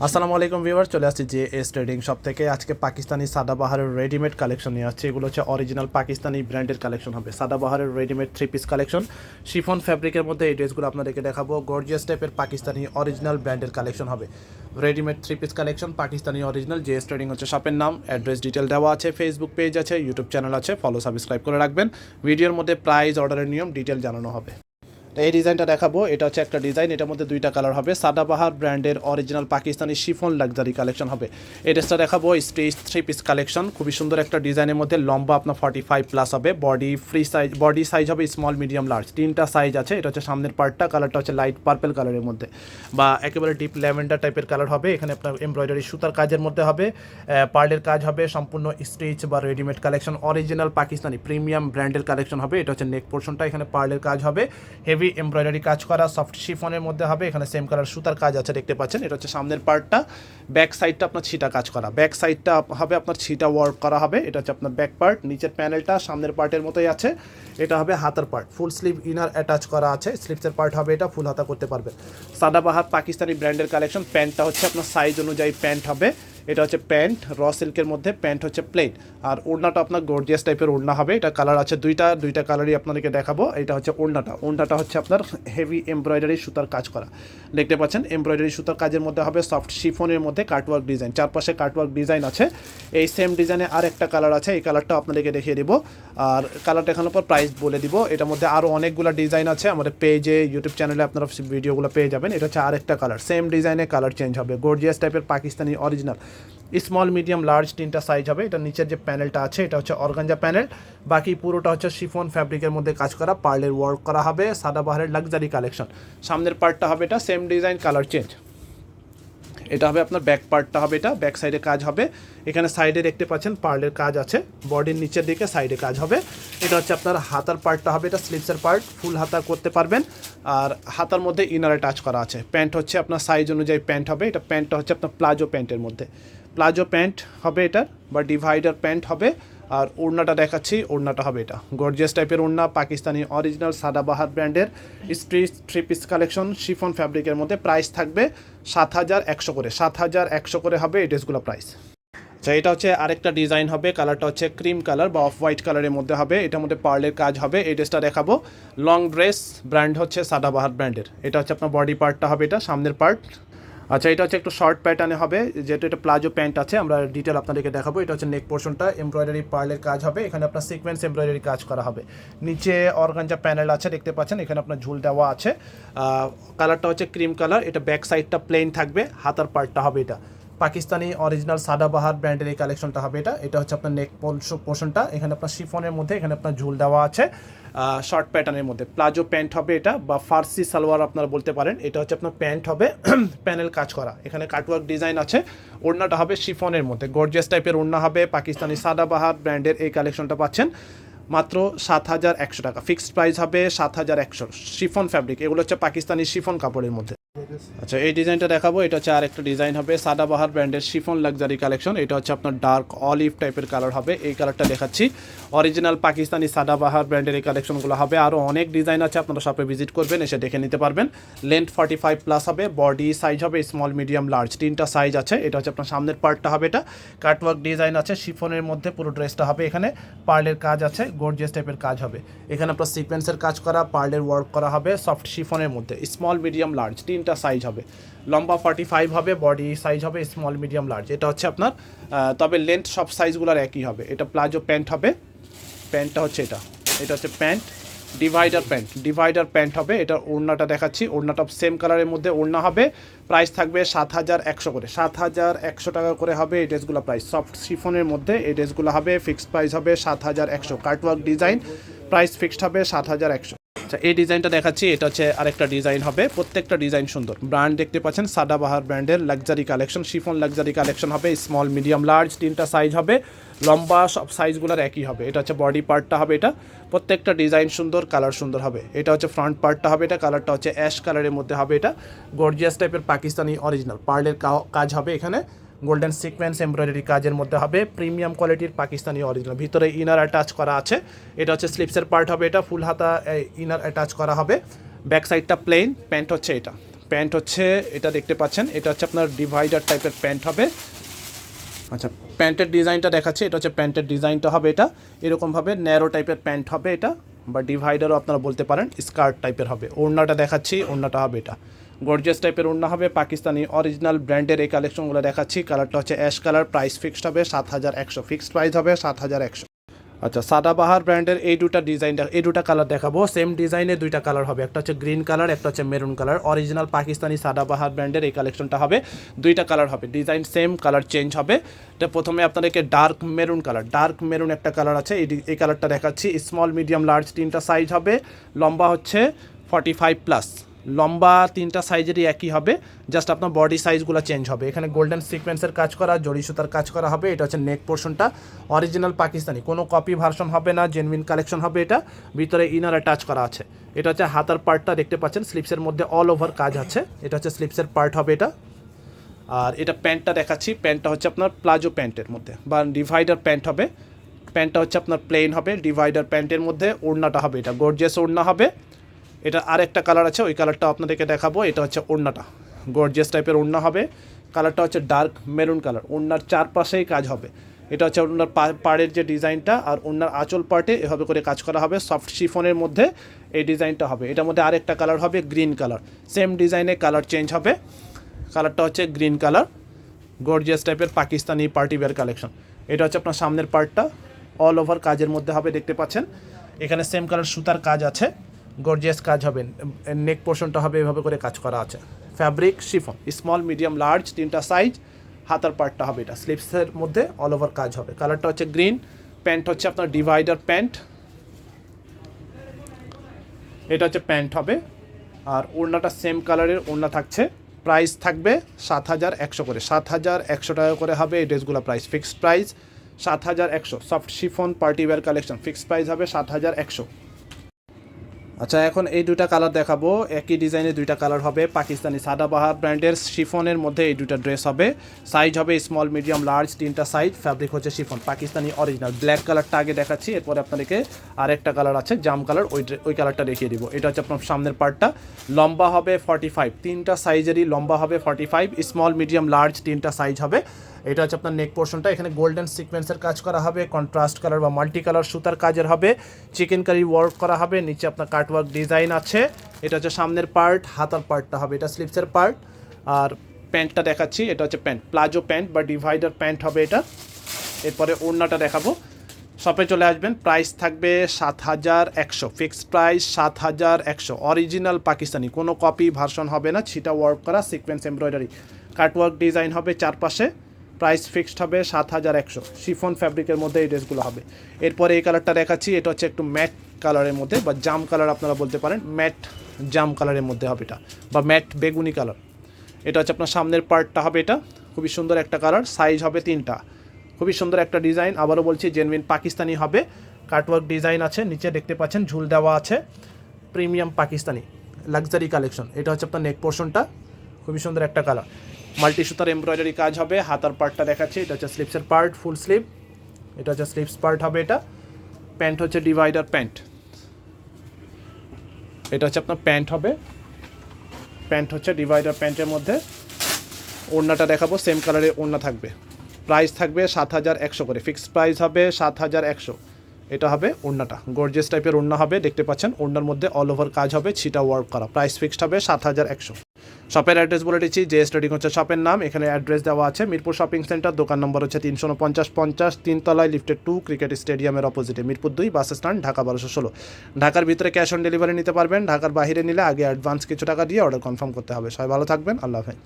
আসসালামু আলাইকুম ভিউয়ার, চলে আসছি যে এস ট্রেডিং শপ থেকে। আজকে পাকিস্তানি সাদাবাহারের রেডিমেড কালেকশন নিয়ে আসছে। এগুলো হচ্ছে অরিজিনাল পাকিস্তানি ব্র্যান্ডের কালেকশন হবে। সাদাবাহারের রেডিমেড 3 পিস কালেকশন, শিফন ফ্যাব্রিকের মধ্যে এই ড্রেসগুলো আপনাদেরকে দেখাবো। গর্জিয়াস টাইপের পাকিস্তানি অরিজিনাল ব্র্যান্ডের কালেকশন হবে। Readymade 3 piece collection Pakistani original. যে এস ট্রেডিং হচ্ছে শপের নাম, অ্যাড্রেস ডিটেল দেওয়া আছে, ফেসবুক পেজ আছে, ইউটিউব চ্যানেল আছে, ফলো সাবস্ক্রাইব করে রাখবেন। ভিডিওর মধ্যে প্রাইস, অর্ডারের নিয়ম ডিটেল জানানো হবে। এই ডিজাইনটা দেখাবো, এটা হচ্ছে একটা ডিজাইন, এটার মধ্যে দুইটা কালার হবে। সাদাবাহার ব্র্যান্ডের original Pakistani chiffon luxury collection হবে। এই ড্রেসটা দেখাবো স্টেজ 3 পিস কালেকশন, খুবই সুন্দর একটা ডিজাইনের মধ্যে। লম্বা আপনার 45+ হবে। Body free size, body size হবে স্মল, মিডিয়াম, লার্জ, তিনটা সাইজ আছে। এটা হচ্ছে সামনের পার্টটা, কালারটা হচ্ছে লাইট পার্পল কালারের মধ্যে বা একেবারে ডিপ ল্যাভেন্ডার টাইপের কালার হবে। এখানে আপনার এমব্রয়ডারি সুতার কাজের মধ্যে হবে, পার্লের কাজ হবে, সম্পূর্ণ স্টেজ বা readymade collection, original Pakistani premium ব্র্যান্ডের কালেকশন হবে। এটা হচ্ছে নেক পোর্শনটা, এখানে পার্লের কাজ হবে, হেভি এমব্রয়ডারি কাজ করা, সফট শিফনের মধ্যে হবে। এখানে সেম কালার সুতার কাজ আছে, দেখতে পাচ্ছেন। এটা হচ্ছে সামনের পার্টটা। ব্যাক সাইডটা আপনার ছিটা কাজ করা, ব্যাক সাইডটা হবে আপনার ছিটা ওয়ার্ক করা হবে। এটা হচ্ছে আপনার ব্যাক পার্ট। নিচের প্যানেলটা সামনের পার্টের মতোই আছে। এটা হবে হাতার part, full sleeve inner attach করা আছে। স্লিভসের পার্ট হবে এটা, ফুল হাতা করতে পারবেন। সাদাবাহার পাকিস্তানি ব্র্যান্ডের কালেকশন। প্যান্টটা হচ্ছে আপনার সাইজ অনুযায়ী প্যান্ট হবে। এটা হচ্ছে প্যান্ট, র সিল্কের মধ্যে। প্যান্ট হচ্ছে প্লেন, আর ওড়নাটা আপনার গর্জিয়াস টাইপের ওড়না হবে। এটা কালার আছে দুইটা কালারই আপনাদেরকে দেখাবো। এটা হচ্ছে ওড়নাটা হচ্ছে আপনার হেভি এমব্রয়ডারি সুতার কাজ করা, দেখতে পাচ্ছেন। এমব্রয়ডারি সুতার কাজের মধ্যে হবে, সফট শিফনের মধ্যে কাটওয়ার্ক ডিজাইন, চারপাশে কাটওয়ার্ক ডিজাইন আছে। এই সেম ডিজাইনে আর একটা কালার আছে, এই কালারটা আপনাদেরকে দেখিয়ে দিব। আর কালারটা দেখানোর পর প্রাইস বলে দিব। এটার মধ্যে আরও অনেকগুলো ডিজাইন আছে, আমাদের পেজে, ইউটিউব চ্যানেলে আপনারা ভিডিওগুলো পেয়ে যাবেন। এটা হচ্ছে আরেকটা কালার, সেম ডিজাইনে কালার চেঞ্জ হবে। গর্জিয়াস টাইপের Pakistani original small, medium, large, তিনটা সাইজ হবে। এটা নিচের যে প্যানেলটা আছে এটা হচ্ছে অর্গানজা প্যানেল, বাকি পুরোটা হচ্ছে শিফন ফ্যাব্রিকের মধ্যে কাজ করা, পার্লের ওয়ার্ক করা হবে। সাদাবাহারের লাক্সারি কালেকশন। সামনের পার্টটা হবে এটা, সেম ডিজাইন, কালার চেঞ্জ। এটা হবে আপনার ব্যাক পার্টটা হবে এটা, ব্যাক সাইডে কাজ হবে। এখানে সাইডে দেখতে পাচ্ছেন পার্লের কাজ আছে, বডির নিচের দিকে সাইডে কাজ হবে। এটা হচ্ছে আপনার হাতার পার্টটা হবে, এটা স্লিভসের পার্ট, ফুল হাতা করতে পারবেন। আর হাতার মধ্যে ইনারে টাচ করা আছে। প্যান্ট হচ্ছে আপনার সাইজ অনুযায়ী প্যান্ট হবে। এটা প্যান্টটা হচ্ছে আপনার প্লাজো প্যান্টের মধ্যে, প্লাজো প্যান্ট হবে এটার, বা ডিভাইডার প্যান্ট হবে। আর ওড়নাটা দেখাচ্ছি, ওড়নাটা হবে এটা গর্জিয়াস টাইপের ওড়না, পাকিস্তানি অরিজিনাল সাদাবাহার ব্র্যান্ডের স্ট্রিচ 3 পিস কালেকশন, শিফন ফ্যাব্রিকের মধ্যে। প্রাইস থাকবে 7,100 করে, 7,100 করে হবে এই ড্রেসগুলো প্রাইস। আচ্ছা, এটা হচ্ছে আরেকটা ডিজাইন হবে, কালারটা হচ্ছে ক্রিম কালার বা অফ হোয়াইট কালারের মধ্যে হবে। এটার মধ্যে পার্লের কাজ হবে। এই ড্রেসটা দেখাবো, লং ড্রেস, ব্র্যান্ড হচ্ছে সাদাবাহার ব্র্যান্ডের। এটা হচ্ছে আপনার বডি পার্টটা হবে, এটা সামনের পার্ট। আচ্ছা, এটা হচ্ছে একটু শর্ট প্যাটার্নে হবে, যেহেতু এটা প্লাজো প্যান্ট আছে। আমরা ডিটেল আপনাদেরকে দেখাবো। এটা হচ্ছে নেক পোর্শনটা, এমব্রয়ডারি পার্লের কাজ হবে। এখানে আপনার সিকোয়েন্স এমব্রয়ডারি কাজ করা হবে। নিচে অর্গানজা প্যানেল আছে, দেখতে পাচ্ছেন। এখানে আপনার ঝুল দেওয়া আছে। কালারটা হচ্ছে ক্রিম কালার। এটা ব্যাক সাইডটা প্লেন থাকবে, হাতার পার্টটা হবে এটা পাকিস্তানি অরিজিনাল সাদাবাহার ব্র্যান্ডের এই কালেকশনটা হবে এটা। এটা হচ্ছে আপনার নেক পোর্শনটা, এখানে আপনার শিফনের মধ্যে, এখানে আপনার ঝুল দেওয়া আছে। শর্ট প্যাটার্নের মধ্যে প্লাজো প্যান্ট হবে এটা, বা ফার্সি সালোয়ার আপনারা বলতে পারেন। এটা হচ্ছে আপনার প্যান্ট হবে, প্যানেল কাজ করা, এখানে কাটওয়ার্ক ডিজাইন আছে। ওড়নাটা হবে শিফনের মধ্যে, গর্জিয়াস টাইপের ওড়না হবে। পাকিস্তানি সাদাবাহার ব্র্যান্ডের এই কালেকশনটা পাচ্ছেন মাত্র 7,100 টাকা। ফিক্সড প্রাইস হবে 7,100। শিফন ফ্যাব্রিক, এগুলো হচ্ছে পাকিস্তানি শিফন কাপড়ের মধ্যে। আচ্ছা, এই ডিজাইনটা দেখাবো। এটা হচ্ছে আরেকটা ডিজাইন হবে, সাদাবাহার ব্র্যান্ডের শিফন লাক্সারি কালেকশন। এটা হচ্ছে আপনার ডার্ক অলিভ টাইপের কালার হবে। এই কালারটা দেখাচ্ছি, অরিজিনাল পাকিস্তানি সাদাবাহার ব্র্যান্ডের এই কালেকশনগুলো হবে। আরও অনেক ডিজাইন আছে, আপনারা শপে ভিজিট করবেন, এসে দেখে নিতে পারবেন। লেন্থ 45+ হবে, বডি সাইজ হবে স্মল, মিডিয়াম, লার্জ, তিনটা সাইজ আছে। এটা হচ্ছে আপনার সামনের পার্টটা হবে, এটা কাটওয়ার্ক ডিজাইন আছে শিফনের মধ্যে, পুরো ড্রেসটা হবে। এখানে পার্লের কাজ আছে, গর্জিয়াস টাইপের কাজ হবে। এখানে আপনার সিকোয়েন্সের কাজ করা, পার্লের ওয়ার্ক করা হবে, সফট শিফনের মধ্যে, স্মল, মিডিয়াম, লার্জ, তিনটা সাইজ হবে। লম্বা 45 হবে, বডি সাইজ হবে স্মল, মিডিয়াম, লার্জ। এটা হচ্ছে আপনার, তবে লেন্থ সব সাইজগুলোর একই হবে। এটা প্লাজো প্যান্ট হবে, প্যান্টটা হচ্ছে এটা হচ্ছে প্যান্ট, ডিভাইডার প্যান্ট হবে। এটা ওড়নাটা দেখাচ্ছি, ওড়নাটা সেম কালারের মধ্যে ওড়না হবে। প্রাইস থাকবে 7,100 করে, 7,100 টাকা করে হবে এই ড্রেসগুলো প্রাইস। সফট শিফনের মধ্যে এই ড্রেসগুলো হবে, ফিক্সড প্রাইস হবে 7,100। কাটওয়ার্ক ডিজাইন, প্রাইস ফিক্সড হবে 7,100। আচ্ছা, এই ডিজাইনটা দেখাচ্ছি, এটা হচ্ছে আরেকটা ডিজাইন হবে। প্রত্যেকটা ডিজাইন সুন্দর। ব্র্যান্ড দেখতে পাচ্ছেন সাদাবাহার ব্র্যান্ডের luxury collection, chiffon luxury collection হবে। স্মল, মিডিয়াম, লার্জ, তিনটা সাইজ হবে। লম্বা সব সাইজগুলোর একই হবে। এটা হচ্ছে বডি পার্টটা হবে এটা, প্রত্যেকটা ডিজাইন সুন্দর, কালার সুন্দর হবে। এটা হচ্ছে ফ্রন্ট পার্টটা হবে, এটা কালারটা হচ্ছে অ্যাশ কালারের মধ্যে হবে। এটা গর্জিয়াস টাইপের পাকিস্তানি অরিজিনাল পার্লের কাজ হবে। এখানে গোল্ডেন সিকোয়েন্স এমব্রয়ডারি কাজের মধ্যে হবে, প্রিমিয়াম কোয়ালিটির পাকিস্তানি অরিজিনাল। ভিতরে ইনার অ্যাটাচ করা আছে। এটা হচ্ছে স্লিপসের পার্ট হবে, এটা ফুল হাতা ইনার অ্যাটাচ করা হবে। ব্যাক সাইডটা প্লেন, প্যান্ট হচ্ছে এটা প্যান্ট হচ্ছে এটা দেখতে পাচ্ছেন, এটা হচ্ছে আপনার ডিভাইডার টাইপের প্যান্ট হবে। আচ্ছা, প্যান্টের ডিজাইনটা দেখাচ্ছি, এটা হচ্ছে প্যান্টের ডিজাইনটা হবে, এটা এরকমভাবে ন্যারো টাইপের প্যান্ট হবে এটা, বা ডিভাইডারও আপনারা বলতে পারেন, স্কার্ট টাইপের হবে। ওড়নাটা দেখাচ্ছি, ওড়নাটা হবে এটা গর্জিয়াস টাইপের ওড়না হবে, পাকিস্তানি অরিজিনাল ব্র্যান্ডের এই কালেকশনগুলো দেখাচ্ছি। কালারটা হচ্ছে অ্যাশ কালার, প্রাইস ফিক্সড হবে 7100, ফিক্সড প্রাইস হবে 7100। আচ্ছা, সাদাবাহার ব্র্যান্ডের এই দুটা কালার দেখাবো। সেম ডিজাইনে দুইটা কালার হবে, একটা হচ্ছে গ্রিন কালার, একটা হচ্ছে maroon colour. Original Pakistani Sadabahar ব্র্যান্ডের এই কালেকশনটা হবে, দুইটা কালার হবে, ডিজাইন সেম, কালার চেঞ্জ হবে। এটা প্রথমে আপনাদেরকে ডার্ক মেরুন একটা কালার আছে, এই কালারটা দেখাচ্ছি। স্মল মিডিয়াম লার্জ তিনটা সাইজ হবে, লম্বা হচ্ছে 45+, লম্বা তিনটা সাইজেরই একই হবে, জাস্ট আপনার বডি সাইজগুলো চেঞ্জ হবে। এখানে গোল্ডেন সিকোয়েন্সের কাজ করা, জড়ি সুতার কাজ করা হবে। এটা হচ্ছে নেক পোর্শনটা, অরিজিনাল পাকিস্তানি, কোনো কপি ভার্সন হবে না, জেনুইন কালেকশন হবে এটা। ভিতরে ইনারে টাচ করা আছে। এটা হচ্ছে হাতার পার্টটা দেখতে পাচ্ছেন, স্লিপসের মধ্যে অল ওভার কাজ আছে, এটা হচ্ছে স্লিপসের পার্ট হবে এটা। আর এটা প্যান্টটা দেখাচ্ছি, প্যান্টটা হচ্ছে আপনার প্লাজো প্যান্টের মধ্যে বা ডিভাইডার প্যান্ট হবে। প্যান্টটা হচ্ছে আপনার প্লেন হবে, ডিভাইডার প্যান্টের মধ্যে। ওড়নাটা হবে এটা গর্জিয়াস ওড়না হবে। এটা আরেকটা কালার আছে, ওই কালারটা আপনাদেরকে দেখাবো। এটা হচ্ছে ওড়নাটা, গর্জিয়াস টাইপের ওড়না হবে। কালারটা হচ্ছে ডার্ক মেরুন কালার, ওড়নার চারপাশেই কাজ হবে। এটা হচ্ছে ওড়নার পাড়ের যে ডিজাইনটা, আর ওড়নার আঁচল পার্টে এভাবে করে কাজ করা হবে, সফট শিফনের মধ্যে এই ডিজাইনটা হবে। এটার মধ্যে আরেকটা কালার হবে গ্রিন কালার, সেম ডিজাইনে কালার চেঞ্জ হবে। কালারটা হচ্ছে গ্রিন কালার, গর্জিয়াস টাইপের পাকিস্তানি পার্টি ওয়্যার কালেকশন। এটা হচ্ছে আপনার সামনের পার্টটা, অল ওভার কাজের মধ্যে হবে, দেখতে পাচ্ছেন। এখানে সেম কালার সুতার কাজ আছে, গর্জিয়াস কাজ হবে। নেক পোর্শনটা হবে এভাবে করে কাজ করা আছে। Fabric chiffon, small medium large তিনটা সাইজ। হাতার পার্টটা হবে এটা, স্লিপসের মধ্যে অল ওভার কাজ হবে। কালারটা হচ্ছে গ্রিন। প্যান্ট হচ্ছে আপনার ডিভাইডার প্যান্ট, এটা হচ্ছে প্যান্ট হবে। আর ওড়নাটা সেম কালারের ওড়না থাকছে। প্রাইস থাকবে 7100 করে, 7100 টাকা করে হবে এই ড্রেসগুলো। Price fixed price 7100। Soft chiffon party wear collection, fixed price হবে 7100। আচ্ছা, এখন এই দুইটা কালার দেখাবো, একই ডিজাইনের দুইটা কালার হবে। পাকিস্তানি সাদাবাহার ব্র্যান্ডের শিফনের মধ্যে এই দুইটা ড্রেস হবে। সাইজ হবে স্মল মিডিয়াম লার্জ তিনটা সাইজ। ফ্যাব্রিক হচ্ছে শিফন, পাকিস্তানি অরিজিনাল। ব্ল্যাক কালারটা আগে দেখাচ্ছি, এরপরে আপনাদেরকে আরেকটা কালার আছে জাম কালার, ওই কালারটা দেখিয়ে দিব। এটা হচ্ছে আপনার সামনের পার্টটা, লম্বা হবে 45, তিনটা সাইজেরই লম্বা হবে 45। স্মল মিডিয়াম লার্জ তিনটা সাইজ হবে। এটা হচ্ছে আপনার নেক পোর্শনটা, এখানে গোল্ডেন সিকোয়েন্সের কাজ করা হবে, কন্ট্রাস্ট কালার বা মাল্টি কালার সুতার কাজের হবে, চিকেন কারি ওয়ার্ক করা হবে। নিচে আপনার কাটওয়ার্ক ডিজাইন আছে। এটা হচ্ছে সামনের পার্ট, হাতার পার্টটা হবে এটা স্লিপসের পার্ট। আর প্যান্টটা দেখাচ্ছি, এটা হচ্ছে প্যান্ট, প্লাজো প্যান্ট বা ডিভাইডার প্যান্ট হবে এটা। এরপরে ওড়নাটা দেখাবো। শপে চলে আসবেন, প্রাইস থাকবে 7100, ফিক্সড প্রাইস 7100। অরিজিনাল পাকিস্তানি, কোনো কপি ভার্সন হবে না, ছিটা ওয়ার্ক করা, সিকোয়েন্স এমব্রয়ডারি, কাটওয়ার্ক ডিজাইন হবে চারপাশে। প্রাইস ফিক্সড হবে 7100। শিফন ফ্যাব্রিকের মধ্যে এই ড্রেসগুলো হবে। এরপরে এই কালারটা দেখাচ্ছি, এটা হচ্ছে একটু ম্যাট কালারের মধ্যে বা জাম কালার আপনারা বলতে পারেন, ম্যাট জাম কালারের মধ্যে হবে এটা, বা ম্যাট বেগুনি কালার। এটা হচ্ছে আপনার সামনের পার্টটা হবে এটা, খুবই সুন্দর একটা কালার। সাইজ হবে তিনটা, খুবই সুন্দর একটা ডিজাইন। আবারও বলছি জেনুইন পাকিস্তানি হবে, কাটওয়ার্ক ডিজাইন আছে, নিচে দেখতে পাচ্ছেন ঝুল দেওয়া আছে। Premium Pakistani luxury collection. এটা হচ্ছে আপনার নেক পোর্শনটা, খুবই সুন্দর একটা কালার। মাল্টি সুতার এমব্রয়ডারি কাজ হবে। হাতার পার্টটা দেখাচ্ছি, এটা হচ্ছে স্লিপসের পার্ট, ফুল স্লিভ। এটা হচ্ছে স্লিপস পার্ট হবে এটা। প্যান্ট হচ্ছে ডিভাইডার প্যান্ট, এটা হচ্ছে আপনার প্যান্ট হবে। প্যান্ট হচ্ছে ডিভাইডার প্যান্টের মধ্যে। ওড়নাটা দেখাবো, সেম কালারের ওড়না থাকবে। প্রাইস থাকবে 7100 করে, ফিক্সড প্রাইস হবে 7100। এটা হবে ওড়নাটা, গর্জিয়াস টাইপের ওড়না হবে, দেখতে পাচ্ছেন। ওড়নার মধ্যে অল ওভার কাজ হবে, ছিটা ওয়ার্ক করা। প্রাইস ফিক্সড হবে 7100। শপের অ্যাড্রেস বলে দিচ্ছি, যে স্টাডিং হচ্ছে শপের নাম। এখানে অ্যাড্রেস দেওয়া আছে মিরপুর শপিং সেন্টার, দোকান নম্বর হচ্ছে 349-50, 3তলায়, লিফটেড 2, ক্রিকেট স্টেডিয়ামের অপোজিটে, মিরপুর 2 বাস স্ট্যান্ড, ঢাকা 1216। ঢাকার ভিতরে ক্যাশ অন ডেলিভারি নিতে পারবেন, ঢাকার বাইরে নিলে আগে অ্যাডভান্স কিছু টাকা দিয়ে অর্ডার কনফার্ম করতে হবে। সবাই ভালো থাকবেন, আল্লাহ হাফেজ।